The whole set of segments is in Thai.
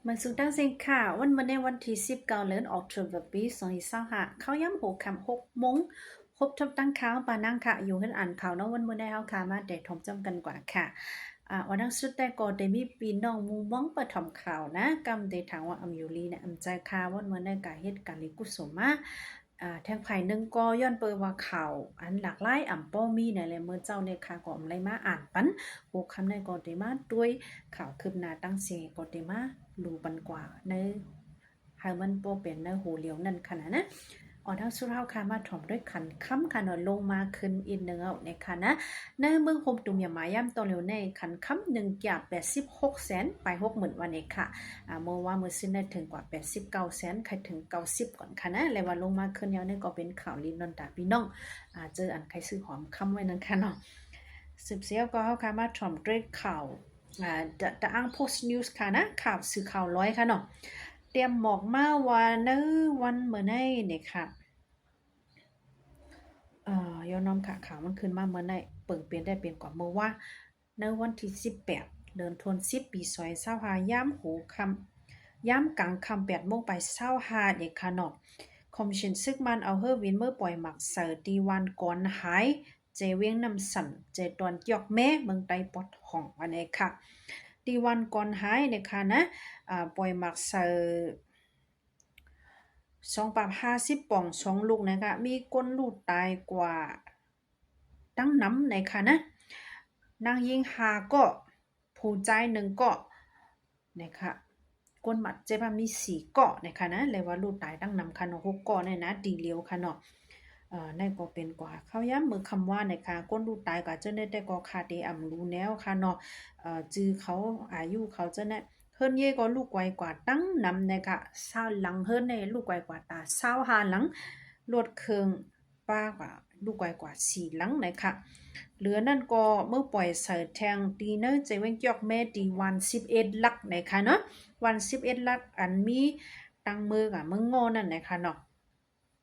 มันสุดตั้งเสียงข่าววันในวันที่19เดือนออกตุลาปี2025เขาย้ำ6 โมงครบทบตั้งข่าวปานั่งค่ะอยู่กันอ่านข่าวเนาะวันในเฮาค่ะมาแต่ถมจำกันกว่าค่ะวันนั้นสุดแต่ก็ได้มีปีน้องมุมมองประถมข่าวนะกำได้ถามว่าอำอยู่ลีเนี่ยอำใจข่าววันในกาเหตุการณ์ลิกุศลมาแทงไผ่นึงก็ย้อนเปิดว่าข่าวอันหลากหลายอ่ำป้อมีในแลเมื่อเจ้าในค่ะก็อำไรมาอ่านปันโอคำในก็ได้มาด้วยข่าวคืบหน้าตั้งเสียก็ได้มารู้ปันกว่าในให้มันบ่เป็นในหูเหลียวนั่นขนาดนะทั้งสุดเฮาค่ะมาถ่อมด้วยขันค้ำค่ะเนาะลงมาขึ้นอีกนึงเอาในค่ะนะในเมืองโฮมตุมยามาย่ำตอนเร็วในขันค้ำ1gyab 86แสนไป60,000วันเองค่ะเมื่อว่ามื้อซื้อได้ถึงกว่า89แสนใครถึง90ก่อนค่ะนะแล้วว่าลงมาขึ้นยาวนี่ก็เป็นข่าวลินนนตาพี่น้องเจออันใครซื้อหอมค้ำไว้นั่นค่ะเนาะสืบเสียวก็เฮาค่ะมาถ่อมด้วยข่าวthe Ang Post News ค่ะนะข่าวสื่อข่าวร้อยค่ะเนาะเตรียมหมอกมาว่าในวันเมื่อในเนี่ยค่ะย้อนน้อมค่ะข่าวมันขึ้นมาเมื่อในเปิ่งเปลี่ยนได้เปลี่ยนกว่าเมื่อว่าในวันที่18เดือนธันวาคมปี2025ย่ำหูคำย่ำกลางคำ8โมงไป25เนี่ยค่ะเนาะคอมมิชชั่นซึกมันเอาเฮอวินเมื่อปล่อยหมักเสอตีวันก่อนหายเจเวียงนำสั่นเจตอนยอกแม่เมืองไต้ปอดห้องวันนี้ค่ะตีวันก่อนหายเนี่ยค่ะนะปล่อยหมักเสอ250 ป่อง2ลูกนะคะมีก้นลูกตายกว่าตั้งน้ำในค่ะนะนางยิง5ก็ผู้ใจ1ก็นะคะก้นหมัดเจ็บมี4เกาะนะคะนะเลยว่าลูกตายตั้งนำค่ะเนาะ6เกาะเนี่ยนะดีเลียวค่ะเนาะนั่นก็เป็นกว่าเขาย้ำมือคำว่าในค่ะก้นลูกตายก็เจ้าเนี่ยแต่ก็คาเดอำรู้แนวค่ะเนาะจื้อเขาอายุเขาเจ้าเนี่ยเฮิรนเย่ก็ลูกไวกว่าตั้งนำนะคะเศร้าหลังเฮิรนในลูกไวกว่าตาเศร้าหาหลังลวดเคืองป้ากว่าลูกไวกว่า4หลังนะคะเหลือนั่นก็เมื่อปล่อยเสิร์แทงตีเนอร์ใจเว้งจอกแม่ตีวัน11ลักนะคะเนาะวัน11ลักอันมีตั้งมือกับมืองอนั่นนะคะเนาะ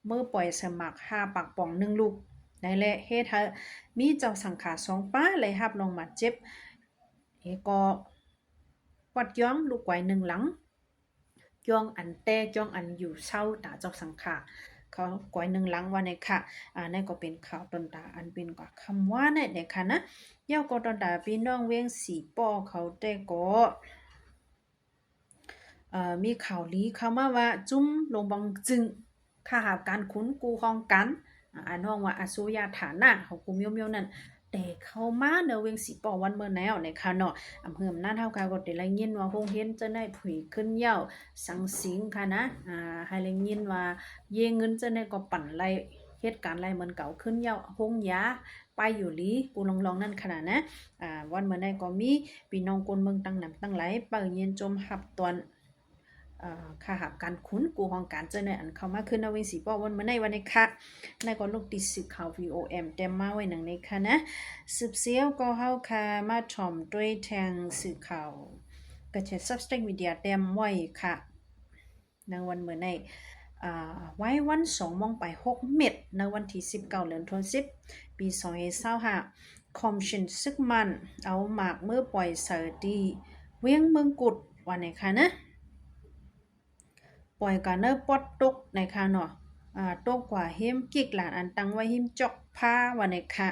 เมื่อปล่อยสมัคร5ปากป่อง1ลูกได้แหละเฮ็ดให้มีเจ้าสังขา2ป้าเลยรับลงมาเจ็บก็วัดย้องลูกไว้1หลังจ้องอันแต่จ้องอันอยู่เศร้าตาเจ้าสังขาเขาก้อย1หลังว่าในค่ะนั่นก็เป็นข่าวตนตาอันเป็นกว่าคำว่าในค่ะนะเย้าก็ตนตาพี่น้องเวียงสีป้อเขาแต่ก็มีข่าวลี้เข้ามาว่าจุ้มลงบังจึงค่าหาการคุ้นกูห้องกันอันห้องว่าอสุยาฐานะของกูเมียวๆนั่นแต่เข้ามาเนเวงสีปอวันเมื่อแนวในค่ะเนาะอำเภออำนาจเฮาก็ได้รายยินว่าโรงเรียนจะได้ผุยขึ้นเหย้าสังสิงค่ะนะให้รายยินว่าเยเงินจะได้ก็ปั่นไล่เหตุการณ์ไรเหมือนเก่าขึ้นเหย้าโรงยาไปอยู่ลีปูลองๆนั่นขนาดนะวันเมื่อใดก็มีพี่น้องคนเมืองตั้งนำตั้งหลายเปิ้นเย็นจมหับตอนค่าหับการคุ้นกูของการเจอในอันเข้ามาขึ้นเอาวิสีป้อวันเมื่อในวันนี้ค่ะในก็ลูกติดสื่อข่าว VOM เต็มมาไว้หนังในค่ะนะสืบเสียวก็เฮาค่ะมาถ่อมด้วยแทงสื่อข่าวกระเช็ด Substack Media เต็มไว้ค่ะในวันเมื่อในไว้วัน2 โมงไป6 เม็ดในวันที่19เดือนธันวาคมปี2025คอมชินซึกมันเอาหมากเมื่อปล่อยเสดีเวียงเมืองกุดวันไหนค่ะนะปล่อยกันเนอปอดตกในค่ะเนาะตกกว่าเฮมกิกหลานอันตังไว้หิมจอกผ้าวันนี้ค่ะ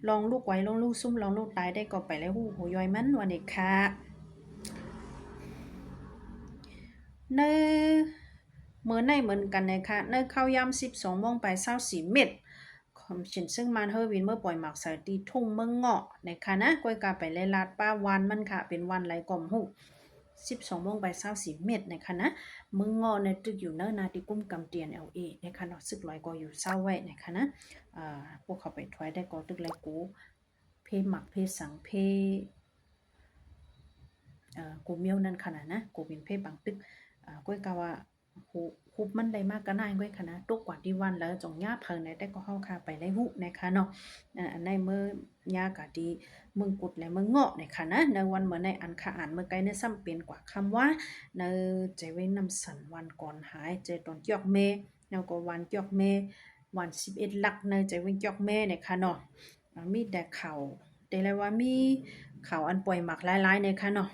ลองลูกไว้ลองลูกซุ่มลองลูกตายได้ก็ไปแล้วหูย่อยมันวันนี้ค่ะเนเมื่อในเหมือนกันนะคะเนเข้ายาม12 โมงไป24 เม็ดคอมชินซึ่งมันเฮอวินเมื่อปล่อยหมักสายตีทุ่งเมืองเงาะนะคะนะก้อยกาไปเลยลาดป้าวันมันค่ะเป็นวันไหลก่อมหู12 โมงไป24 เม็ดนะคะนะมึงงอในตึกอยู่เนอนาที่กุ้มกำเตียน LA นะคะเนาะซึกลอยก็อยู่เศร้าไว้นะคะนะพวกเขาไปถอยได้ก็ตึกไรกูเพหมักเพสังเพกูเมียวนั่นขนาดนะกูเป็นเพบางตึกก้อยกาว่าฮูบมันได้มากก็น่าก้อยคณะตกกว่าที่วันแล้วจงย่าเพิ่นได้แต่ก็เฮาค่ะไปได้ฮู้นะคะเนาะในเมื่อยากะดีเมืองกุดและเมืองเงาะนะคะนะในวันเมื่อในอันค่ะอ่านเมื่อไกลในซ้ำเป็นกว่าคำว่าในใจเว้นนำสันวันก่อนหายเจตอนจอกเมแล้วก็วันจอกเมวัน11ลักในใจเว้นจอกเมนะคะเนาะมีแต่ข่าวแต่ละว่ามีข่าวอันปล่อยหมักหลายๆนะคะเนาะ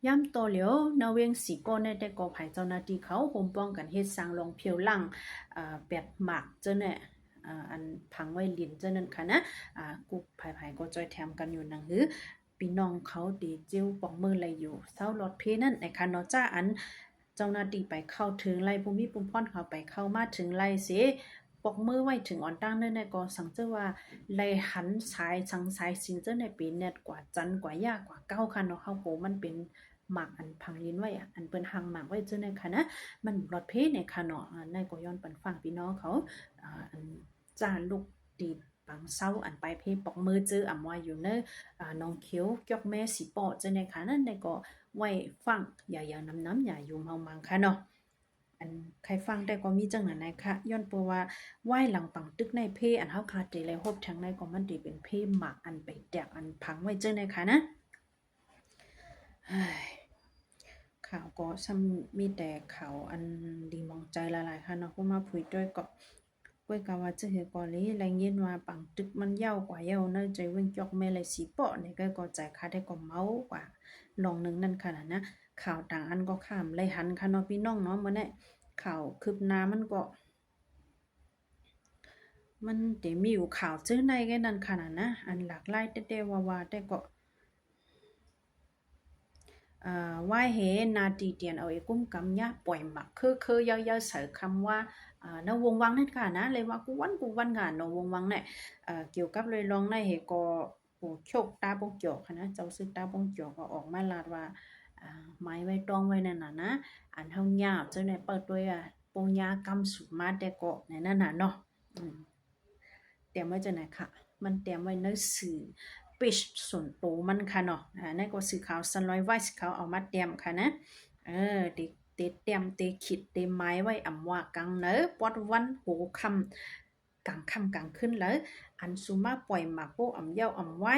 ย่ำโตเหลียวนาเวงสีก้อนในแต่ก็ภายเจ้าหน้าที่เขาโฮมป้องกันเฮ็ดสร้างลงเพียวหลังแปดหมากเจ้าเนี่ยอันพังไว้ลินเจ้านั่นค่ะนะกุภายก็จอยแถมกันอยู่นังหือพี่น้องเขาดีจิ้วปองมือไหลอยู่เศร้ารถเพนั่นในค่ะเนาะจ้าอันเจ้าหน้าที่ไปเข้าถึงไล่ภูมิปุ่มพ่อนเขาไปเข้ามาถึงไล่เสปอกมือไว้ถึงอ่อนตั้งเนื่นในก็สังเจอว่าไล่หันสายสังสายสินเจ้าในปีเน็ตกว่าจันกว่ายากกว่าเก้าค่ะเนาะเขาโหมันเป็นหมากอันพังลิ้นไว้อันเปิ้นหังหมากไว้เจ้าในค่ะนะมันรถเพในค่ะเนาะในก็ย้อนปันฟังพี่น้องเขาอันจ้าลูกตีปังเศร้าอันไปเพปอกมือเจออ่ำว่าอยู่เนน้องเขียวกยกแม่สีปอเจ้าในค่ะนั่นในก็ไว้ฟังอย่าน้ำอย่าอยู่เมามังค่ะเนาะอันใครฟังได้ก็มีจังนั้นนะคะย้อนเปว่าไหว้หลังปังตึกในเพอันเฮาคาเตเลยฮบทางในก็มันดีเป็นเพหมักอันไปแตกอันพังไว้เจ้านะคะนะข่าวก็ซ้ำมีแต่ข่าวอันดีมองใจหลายๆค่ะเนาะผู้มาพูดด้วยก็ก้อยกะว่าจะเฮก่อนนี้แรงยินว่าปังตึกมันยาวกว่าเยาวเนอะใจเว้งจอกแม่เลยสีเปาะนี่ก็ใจค่าได้ก็เมากว่าลองนึงนั่นค่ะนะข่าวต่างอันก็ข้ามเลยหันค่ะเนาะพี่น้องเนาะมื้อนี้ข่าวคืบหน้ามันก็มันเดี๋ยวมีอยู่ข่าวซื้อในแค่นั้นค่ะนะอันหลากหลายเต้ๆว่าแต่ก็ว่าเฮนาตีเตียนเอาไอ้กุ้มกำยะปล่อยหมักคือยาวๆใส่คำว่านวงวังนั่นค่ะนะเลยว่ากูวันค่ะนวงวังเนี่ยเกี่ยวกับเลยลองในเฮก็ปูโชคตาบงเกี่ยวค่ะนะเจ้าซื้อตาบงเกี่ยวก็ออกมาลาดว่าไม้ไว้ตองไว้นั่นน่ะนะอันเฮาหยาบเจ้าในเปิดด้วยปงยากำสุมาแต่ก็ในนั่นน่ะเนาะเตรียมไว้จะไหนค่ะมันเตรียมไว้ในสื่อปิชส่วนตัวมันค่ะเนาะนั่นก็สื่อข่าวซันลอยไว้เขาเอามาเตรียมค่ะนะติเตรียมเตขิดเตไม้ไว้อำว่ากังเนอปอดวันโหคำกลางขึ้นแล้วอันสุมาปล่อยหมากโปอำเย้าอำไว้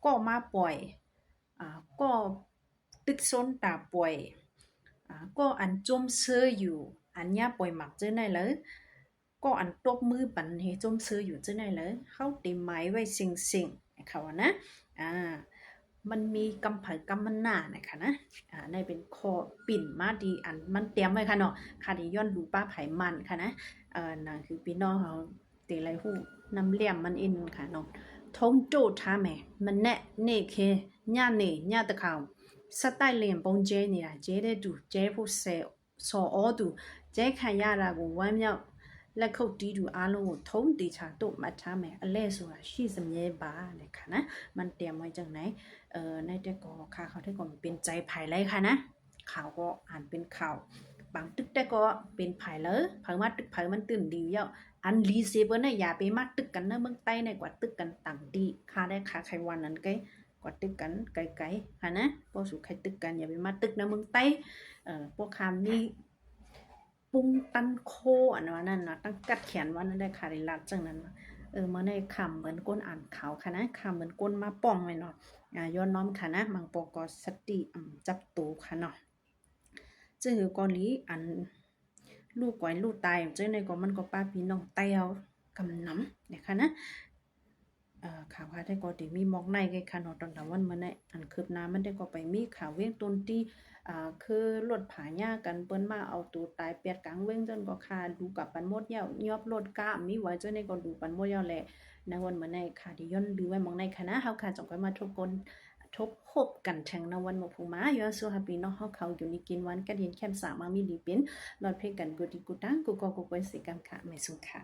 ก็มาปล่อยก็ตึกซ้นตาป่วยก็อันจมเสื้ออยู่อันเนี้ยปล่อยหมักเจ้าไหนเลยก็อันตบมือปันให้จมเสื้ออยู่เจ้าไหนเลยเข้าตีไม้ไว้สิ่งเขานะมันมีกำไผ่กำมันหน้านะคะนะในเป็นคอปิ่นมาดีอันมันเตรียมไว้ค่ะเนาะค่ะที่ย้อนดูป้าไผ่มันค่ะนะนั่นคือพี่น้องเขาตีไรหู้น้ำเลี่ยมมันอินค่ะเนาะทงโจท่าแม่มันแน่เน่เคญ่าเน่ญ่าตะเขาสไตล์เลียนปงเจนี่ล่ะเจได้ดูเจผู้เซซออดูเจขันยาราကိုဝမ်းမြောက်လက်ခုပ်တီးသူအားလုံးကိုထုံးတေချာတို့မှတ်ထားမယ်အလဲဆိုတာရှိစမြဲပါတဲ့ခါนะมันเตรียมไว้จังไหนในแต่ก็ข่าวเขาได้ก็เป็นใจภายไรค่ะนะข่าวก็อ่านเป็นข่าวบางตึกแต่ก็เป็นภายเลยเพิ่งมาตึกเพิ่งมันตื่นดีเยอะอันรีเซเบอร์เนี่ยอย่าไปมาตึกกันนะเมืองใต้ในกว่าตึกกันต่างดีค่าได้ค่าใครวันนั้นกว่าตึกกันไกลๆค่ะนะพวกสู่ใครตึกกันอย่าไปมาตึกนะเมืองใต้พวกคำนี้ปุ้งตันโคอันนั้นนะตั้งกัดแขนวันนั้นได้ค่ะได้รัดจังนั้นมาในคำเหมือนก้นอ่านข่าวค่ะนะคำเหมือนก้นมาป้องไว้เนาะย้อนน้อมค่ะนะมังปอกอสติจับตูค่ะเนาะจื้อกอลีอันลูกไว้ลูกตายเจ้าในก็มันก็ป้าพี่น้องเต้ากำน้ำเนี่ยค่ะนะข่าวว่าได้ก็ได้มีมอกในไงค่ะเนาะตอนวันมื้อนี้อันคืบหน้ามันได้ก็ไปมีข่าวเว้งต้นที่คือรถผาหญ้ากันเปิ้นมาเอาตัวตายเปียดกลางเว้งจนก็คาดูกับปันหมดยอบรถก้ามีไว้เจ้าในก็ดูปันหมดแหละในวันมื้อนี้ค่ะที่ย้อนดูไว้มองในค่ะนะเฮาค่ะจงค่อยมาทบกลทบคบกันแทงในวันหมกผู้มาอยู่สู้ฮัปปี้เนาะเฮาเขาอยู่นี่กินวันกันเห็นแคมสามามีดีเป็นรอดเพกันกูดีกูตังกูก็กูไว้สิกันค่ะไม่สุค่ะ